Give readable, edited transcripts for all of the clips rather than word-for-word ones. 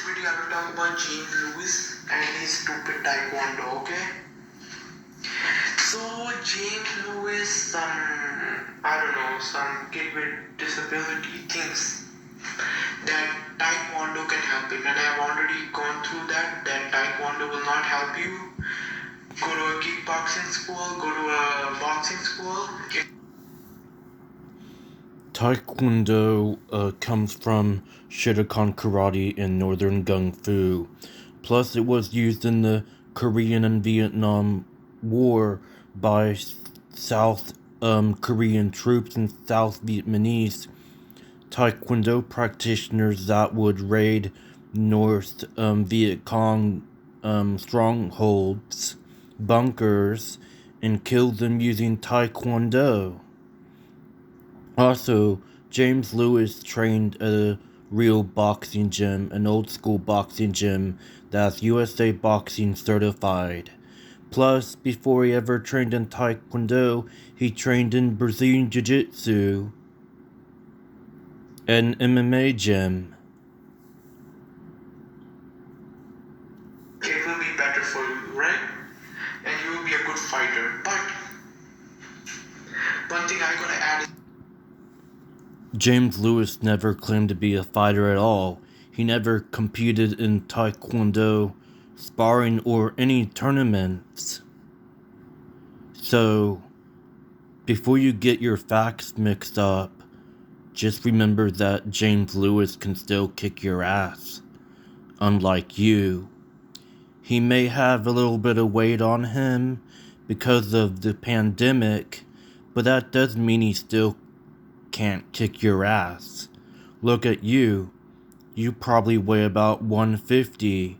video I will talk about James Lewis and his stupid taekwondo, okay? So James Lewis, some kid with disability thinks that taekwondo can help him, and I've already gone through that taekwondo will not help you. Go to a kickboxing school, go to a boxing school. Taekwondo comes from Shotokan karate and northern gung fu. Plus, it was used in the Korean and Vietnam War by South Korean troops and South Vietnamese Taekwondo practitioners that would raid North Viet Cong strongholds, bunkers, and kill them using Taekwondo. Also, James Lewis trained at a real boxing gym, an old school boxing gym that's USA Boxing certified. Plus, before he ever trained in Taekwondo, he trained in Brazilian Jiu-Jitsu, an MMA gym. It will be better for you, right? And you will be a good fighter. But one thing I gotta add is James Lewis never claimed to be a fighter at all. He never competed in Taekwondo, sparring, or any tournaments. So, before you get your facts mixed up, just remember that James Lewis can still kick your ass. Unlike you. He may have a little bit of weight on him because of the pandemic, but that doesn't mean he still can't kick your ass. Look at you. You probably weigh about 150.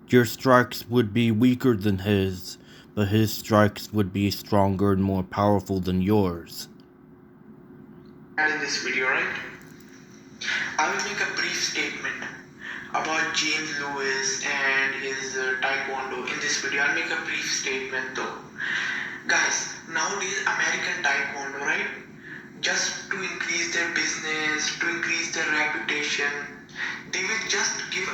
Your strikes would be weaker than his, but his strikes would be stronger and more powerful than yours. in this video, right? I will make a brief statement about James Lewis and his taekwondo in this video. I'll make a brief statement though. Guys, nowadays American taekwondo, right? Just to increase their business, to increase their reputation, they will just give.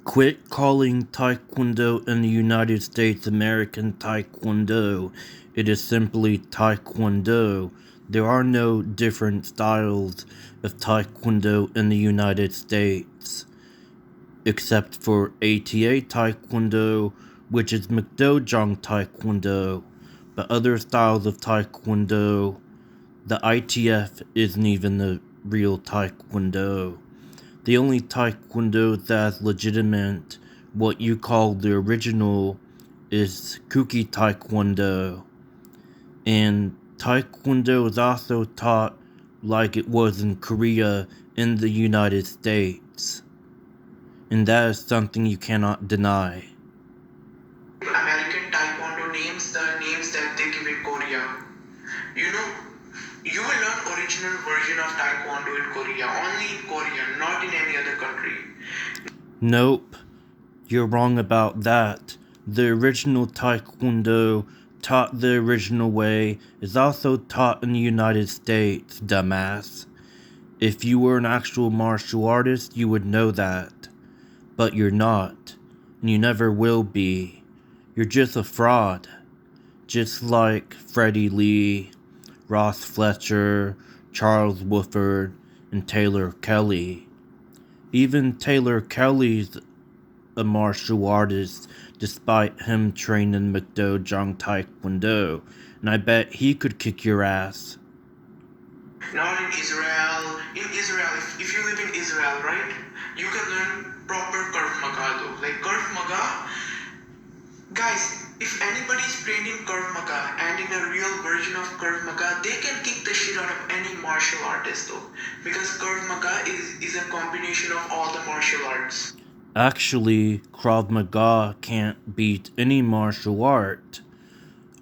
Quit calling Taekwondo in the United States American Taekwondo. It is simply Taekwondo. There are no different styles of Taekwondo in the United States, except for ATA Taekwondo, which is McDojong Taekwondo. But other styles of Taekwondo, the ITF isn't even the real Taekwondo. The only Taekwondo that's legitimate, what you call the original, is Kuki Taekwondo. And Taekwondo is also taught like it was in Korea in the United States. And that is something you cannot deny. American taekwondo names, the names that they give in Korea. You know, you will learn original version of taekwondo in Korea, only in Korea, not in any other country. Nope, you're wrong about that. The original taekwondo, taught the original way, is also taught in the United States, dumbass. If you were an actual martial artist, you would know that. But you're not, and you never will be. You're just a fraud. Just like Freddie Lee, Ross Fletcher, Charles Woodford, and Taylor Kelly. Even Taylor Kelly's a martial artist, despite him training in McDojong Taekwondo, and I bet he could kick your ass. Not in Israel. In Israel, if you live in Israel, right, you can learn proper Krav Maga though. Like Krav Maga, guys, if anybody is trained in Krav Maga and in a real version of Krav Maga, they can kick the shit out of any martial artist though. Because Krav Maga is a combination of all the martial arts. Actually, Krav Maga can't beat any martial art.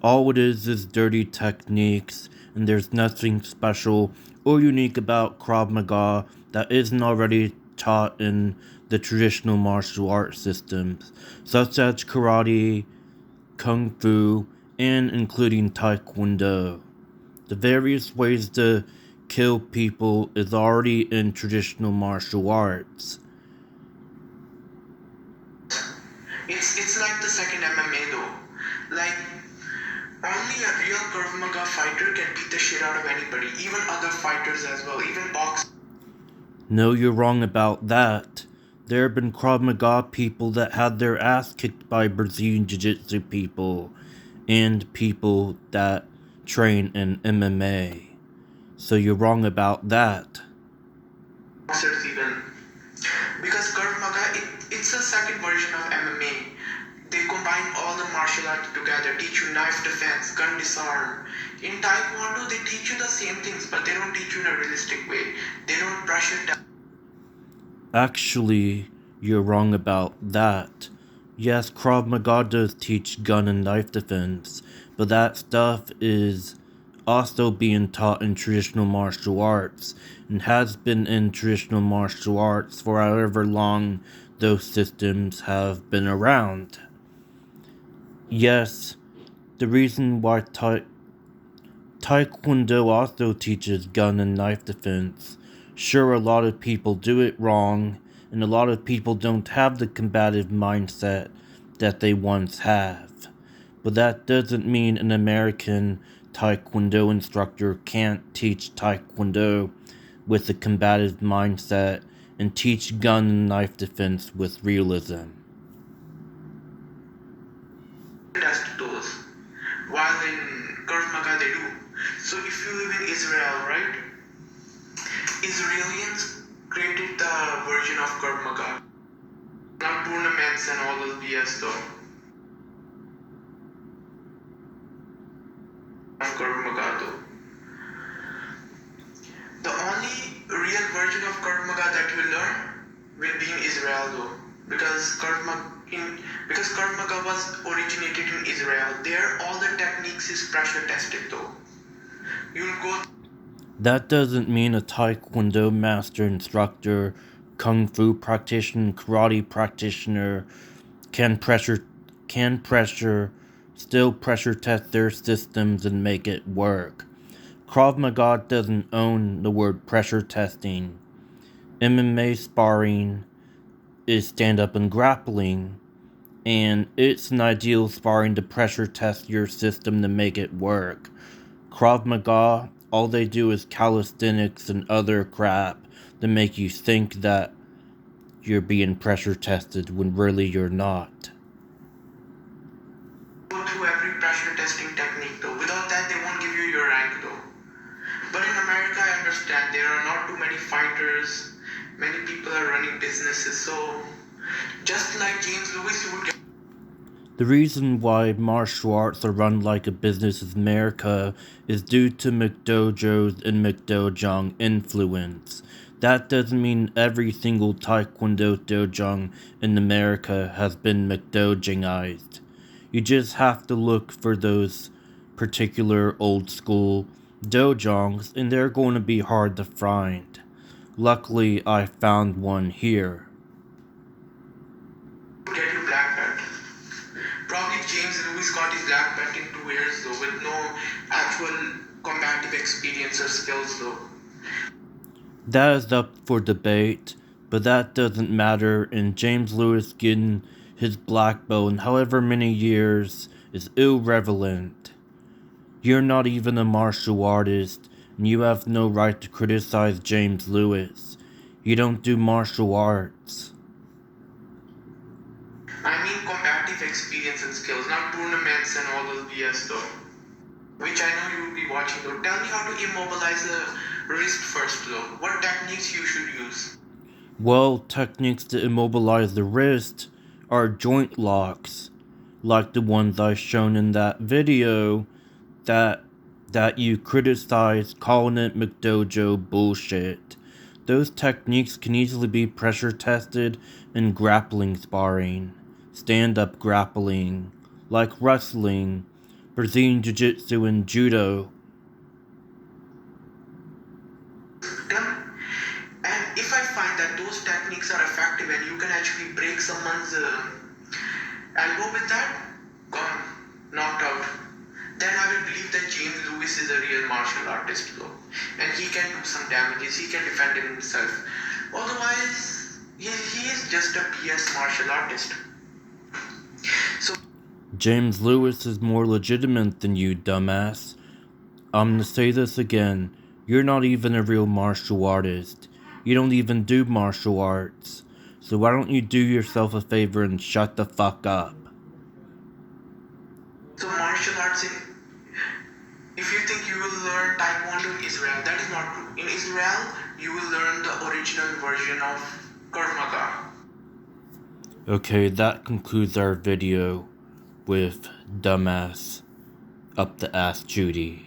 All it is dirty techniques, and there's nothing special or unique about Krav Maga that isn't already taught in the traditional martial art systems, such as karate, kung fu, and including taekwondo. The various ways to kill people is already in traditional martial arts. It's like the second MMA though. Like only a real Krav Maga fighter can beat the shit out of anybody, even other fighters as well, even boxers. No, you're wrong about that. There have been Krav Maga people that had their ass kicked by Brazilian Jiu-Jitsu people and people that train in MMA. So you're wrong about that. Boxers even. Because Krav Maga, it's a second version of MMA. They combine all the martial arts together, teach you knife defense, gun disarm. In Taekwondo, they teach you the same things, but they don't teach you in a realistic way. They don't brush it down. Actually, you're wrong about that. Yes, Krav Maga does teach gun and knife defense, but that stuff is also being taught in traditional martial arts, and has been in traditional martial arts for however long those systems have been around. Yes, the reason why Taekwondo also teaches gun and knife defense. Sure, a lot of people do it wrong, and a lot of people don't have the combative mindset that they once have. But that doesn't mean an American Taekwondo instructor can't teach Taekwondo with a combative mindset and teach gun and knife defense with realism. Test those. While in Krav Maga they do. So if you live in Israel, right? Israelis created the version of Krav Maga. Not tournaments and all those BS though. Of Krav Maga though. The only real version of Krav Maga that you will learn will be in Israel though. Because Krav Maga was originated in Israel. There all the techniques is pressure tested though. You'll go. That doesn't mean a Taekwondo master instructor, Kung Fu practitioner, karate practitioner still pressure test their systems and make it work. Krav Maga doesn't own the word pressure testing. MMA sparring is stand-up and grappling, and it's an ideal sparring to pressure test your system to make it work. Krav Maga, all they do is calisthenics and other crap to make you think that you're being pressure tested when really you're not. Go through every pressure testing technique though. Without that, they won't give you your rank though. But in America, I understand there are not too many fighters. Many people are running businesses, so just like James Lewis, you would get. The reason why martial arts are run like a business in America is due to McDojo's and McDojong influence. That doesn't mean every single Taekwondo dojang in America has been McDojangized. You just have to look for those particular old school dojongs, and they're going to be hard to find. Luckily, I found one here. Get your black belt. Probably James Lewis got his black belt in 2 years though, with no actual combative experience or skills though. That is up for debate, but that doesn't matter, and James Lewis getting his black belt in however many years is irrelevant. You're not even a martial artist, and you have no right to criticize James Lewis. You don't do martial arts. I mean combative experience and skills, not tournaments and all those BS though. Which I know you will be watching though. Tell me how to immobilize the wrist first though. What techniques you should use? Well, techniques to immobilize the wrist are joint locks, like the ones I've shown in that video that you criticize calling it McDojo bullshit. Those techniques can easily be pressure tested in grappling sparring, stand-up grappling, like wrestling, Brazilian Jiu-Jitsu and Judo. And if I find that those techniques are effective and you can actually break someone's elbow with that, gone, knocked out, then I will believe that James Lewis is a real martial artist though. And he can do some damages, he can defend himself. Otherwise, he is just a BS martial artist. James Lewis is more legitimate than you, dumbass. I'm gonna say this again. You're not even a real martial artist. You don't even do martial arts. So why don't you do yourself a favor and shut the fuck up? So martial arts if you think you will learn taekwondo in Israel, that is not true. In Israel, you will learn the original version of krav maga. Okay, that concludes our video with dumbass up the ass Judy.